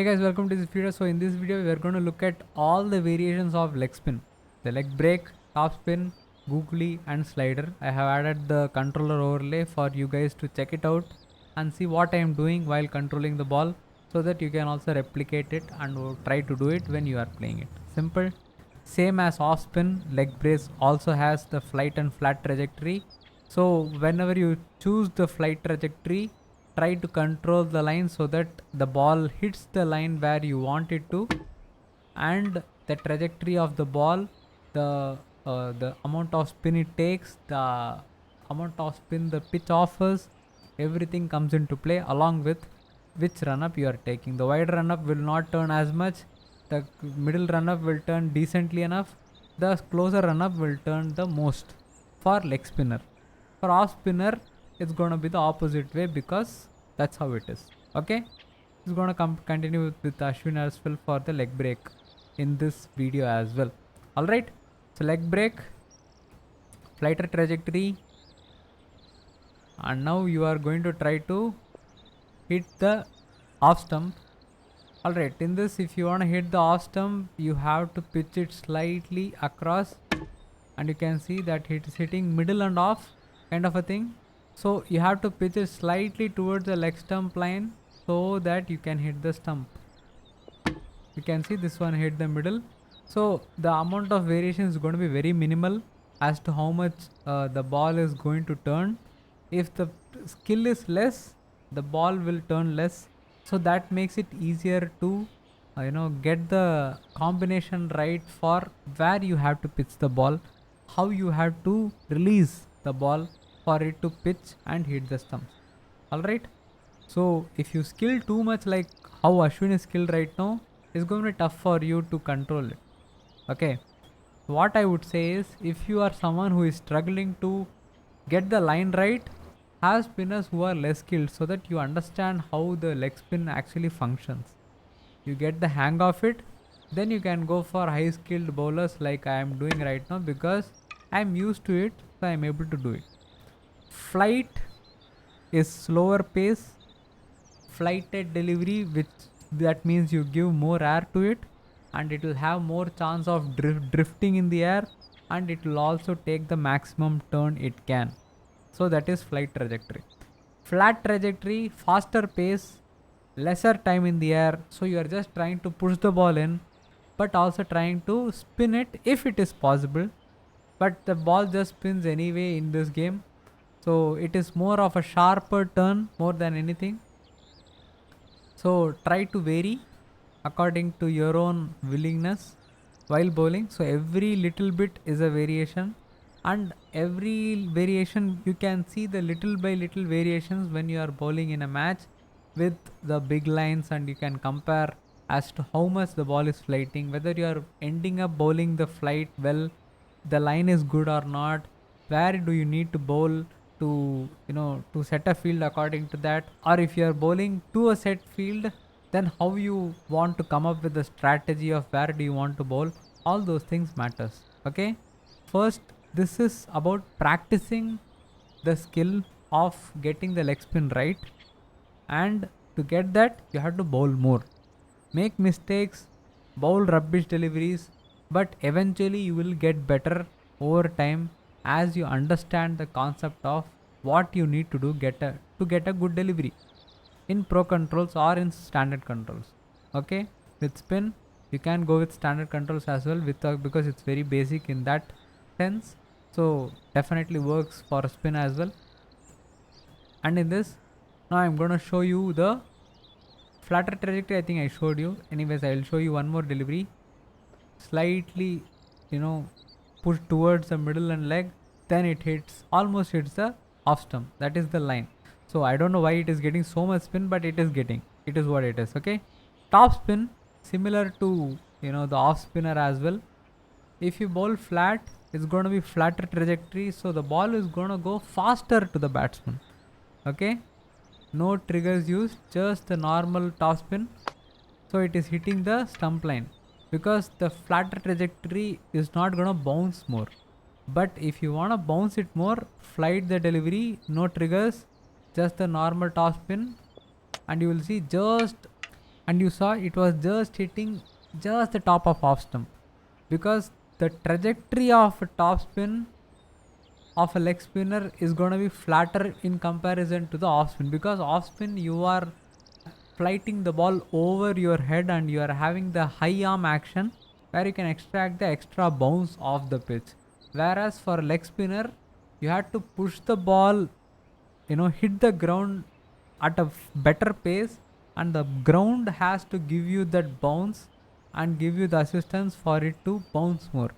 Hey guys, welcome to this video. So in this video, we are going to look at all the variations of leg spin. The leg break, top spin, googly and slider. I have added the controller overlay for you guys to check it out and see what I am doing while controlling the ball so that you can also replicate it and try to do it when you are playing it. Simple. Same as off spin, leg brace also has the flight and flat trajectory. So whenever you choose the flight trajectory, try to control the line so that the ball hits the line where you want it to, and the trajectory of the ball, the amount of spin it takes, the amount of spin the pitch offers, everything comes into play along with which run up you are taking. The wide run up will not turn as much, the middle run up will turn decently enough, the closer run up will turn the most for leg spinner. For off spinner, it's gonna be the opposite way because that's how it is. Okay, it's gonna continue with Ashwin as well for the leg break in this video as well. All right, so leg break, flighter trajectory, and now you are going to try to hit the off stump. All right, in this, if you want to hit the off stump, you have to pitch it slightly across, and you can see that it is hitting middle and off kind of a thing. So you have to pitch it slightly towards the leg stump line so that you can hit the stump. You can see this one hit the middle. So the amount of variation is going to be very minimal as to how much the ball is going to turn. If the skill is less, the ball will turn less. So that makes it easier to get the combination right for where you have to pitch the ball, how you have to release the ball for it to pitch and hit the stumps. Alright, so if you skill too much like how Ashwin is skilled right now, it's going to be tough for you to control it. Okay, what I would say is, if you are someone who is struggling to get the line right, have spinners who are less skilled so that you understand how the leg spin actually functions. You get the hang of it, then you can go for high skilled bowlers like I am doing right now because I am used to it, so I am able to do it. Flight is slower pace, flighted delivery, which that means you give more air to it and it will have more chance of drifting in the air, and it will also take the maximum turn it can. So that is flight trajectory. Flat trajectory, faster pace, lesser time in the air, so you are just trying to push the ball in but also trying to spin it if it is possible, but the ball just spins anyway in this game. So it is more of a sharper turn more than anything. So try to vary according to your own willingness while bowling. So every little bit is a variation, and every variation you can see the little by little variations when you are bowling in a match with the big lines, and you can compare as to how much the ball is flighting, whether you are ending up bowling the flight well, the line is good or not, where do you need to bowl to set a field according to that, or if you are bowling to a set field, then how you want to come up with the strategy of where do you want to bowl. All those things matters. Okay, first, this is about practicing the skill of getting the leg spin right, and to get that you have to bowl more, make mistakes, bowl rubbish deliveries, but eventually you will get better over time as you understand the concept of what you need to do to get a good delivery in pro controls or in standard controls. Okay, with spin you can go with standard controls as well because it's very basic in that sense, so definitely works for spin as well. And in this, now I'm gonna show you the flatter trajectory. I think I showed you. Anyways, I will show you one more delivery. Slightly push towards the middle and leg, then it almost hits the off stump. That is the line. So I don't know why it is getting so much spin, but it is what it is. Okay, top spin, similar to the off spinner as well. If you bowl flat, it's going to be flatter trajectory, so the ball is going to go faster to the batsman. Okay, no triggers used, just the normal top spin, so it is hitting the stump line because the flatter trajectory is not going to bounce more. But if you want to bounce it more, flight the delivery, no triggers, just the normal top spin, and you will see and you saw it was just hitting just the top of off stump, because the trajectory of a top spin of a leg spinner is going to be flatter in comparison to the off spin, because off spin you are flighting the ball over your head and you are having the high arm action where you can extract the extra bounce off the pitch, whereas for a leg spinner you had to push the ball, hit the ground at a better pace, and the ground has to give you that bounce and give you the assistance for it to bounce more.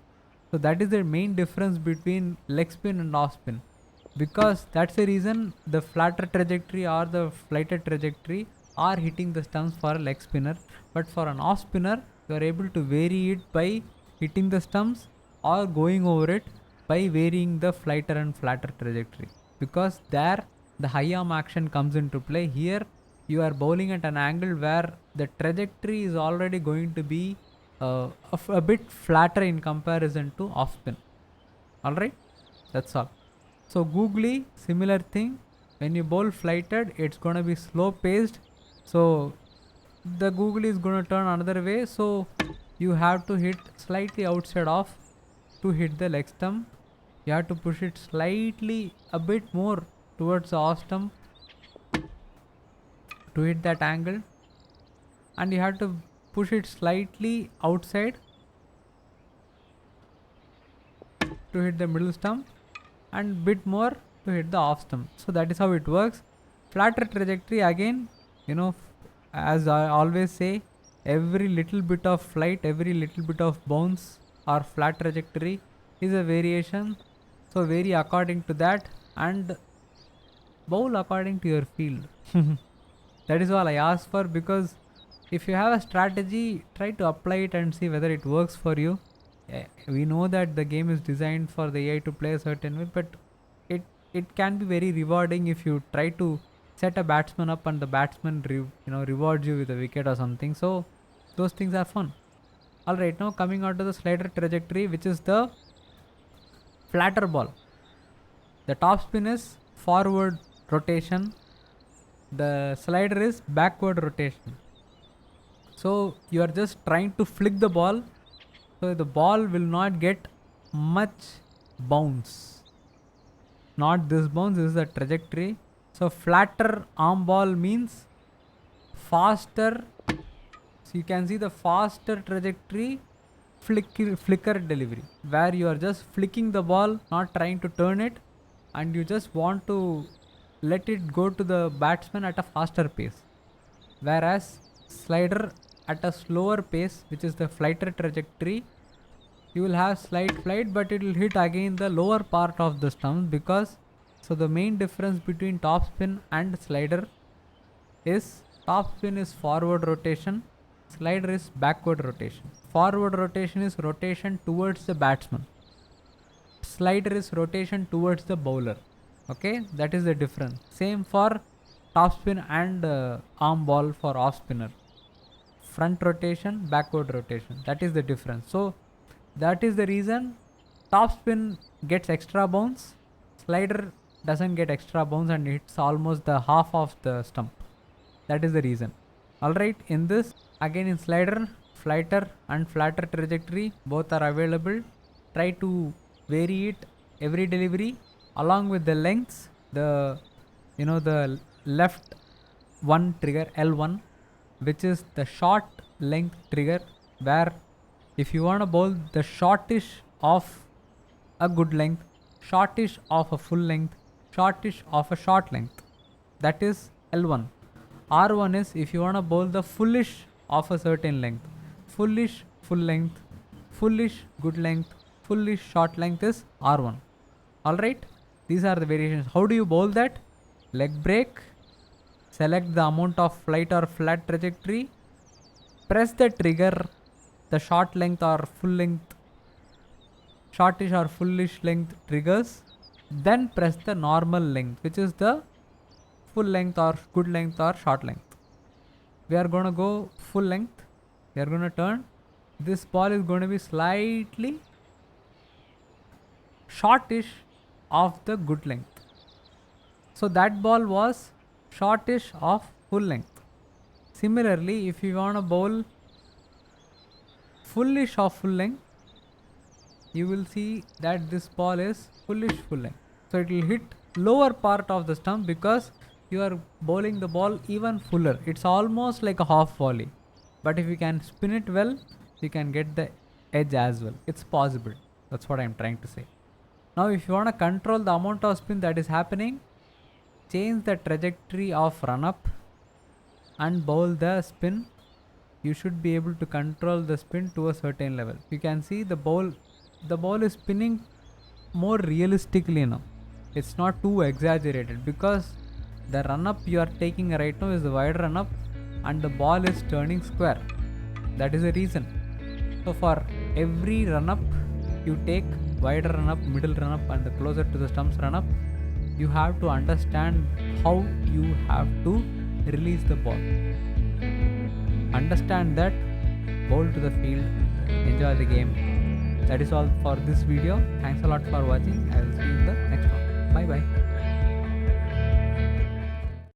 So that is the main difference between leg spin and off spin, because that's the reason the flatter trajectory or the flighted trajectory are hitting the stumps for a leg spinner, but for an off spinner you are able to vary it by hitting the stumps or going over it by varying the flighter and flatter trajectory, because there the high arm action comes into play. Here you are bowling at an angle where the trajectory is already going to be a bit flatter in comparison to off spin. Alright, that's all. So googly, similar thing, when you bowl flighted it's gonna be slow paced, so the googly is gonna turn another way, so you have to hit slightly outside off to hit the leg stump. You have to push it slightly a bit more towards the off stump to hit that angle, and you have to push it slightly outside to hit the middle stump and bit more to hit the off stump. So that is how it works. Flatter trajectory, again, as I always say, every little bit of flight, every little bit of bounce or flat trajectory is a variation, so vary according to that and bowl according to your field. That is all I ask for, because if you have a strategy, try to apply it and see whether it works for you. We know that the game is designed for the AI to play a certain way, but it can be very rewarding if you try to set a batsman up and the batsman rewards you with a wicket or something. So those things are fun. Alright, now coming on to the slider trajectory, which is the flatter ball. The top spin is forward rotation, the slider is backward rotation. So you are just trying to flick the ball, so the ball will not get much bounce. Not this bounce, this is the trajectory. So flatter arm ball means faster. So you can see the faster trajectory, flicker delivery, where you are just flicking the ball, not trying to turn it, and you just want to let it go to the batsman at a faster pace. Whereas slider at a slower pace, which is the flighter trajectory, you will have slight flight, but it will hit again the lower part of the stump, because so the main difference between top spin and slider is top spin is forward rotation, slider is backward rotation. Forward rotation is rotation towards the batsman, slider is rotation towards the bowler. Okay, that is the difference. Same for top spin and arm ball for off spinner. Front rotation, backward rotation, that is the difference. So that is the reason top spin gets extra bounce, slider doesn't get extra bounce and it's almost the half of the stump. That is the reason. Alright, in this, again in slider, flighter and flatter trajectory both are available. Try to vary it every delivery along with the lengths. The the left one trigger L1, which is the short length trigger, where if you want to bowl the shortish of a good length, shortish of a full length, shortish of a short length, that is L1. R1 is if you want to bowl the fullish of a certain length, fullish full length, fullish good length, fullish short length is R1. Alright, these are the variations. How do you bowl that? Leg break, select the amount of flight or flat trajectory, press the trigger, the short length or full length, shortish or fullish length triggers, then press the normal length, which is the full length or good length or short length. We are going to go full length. We are going to turn. This ball is going to be slightly shortish of the good length. So that ball was shortish of full length. Similarly, if you want to bowl fullish of full length, you will see that this ball is fullish full length. So it will hit lower part of the stump because you are bowling the ball even fuller. It's almost like a half volley. But if you can spin it well, you can get the edge as well. It's possible. That's what I'm trying to say. Now if you want to control the amount of spin that is happening, change the trajectory of run up and bowl the spin. You should be able to control the spin to a certain level. You can see the ball is spinning more realistically now. It's not too exaggerated because the run up you are taking right now is the wide run up and the ball is turning square. That is the reason. So for every run up you take, wider run up, middle run up and the closer to the stumps run up, you have to understand how you have to release the ball. Understand that, bowl to the field, enjoy the game. That is all for this video. Thanks a lot for watching. I will see you in the next one. Bye bye.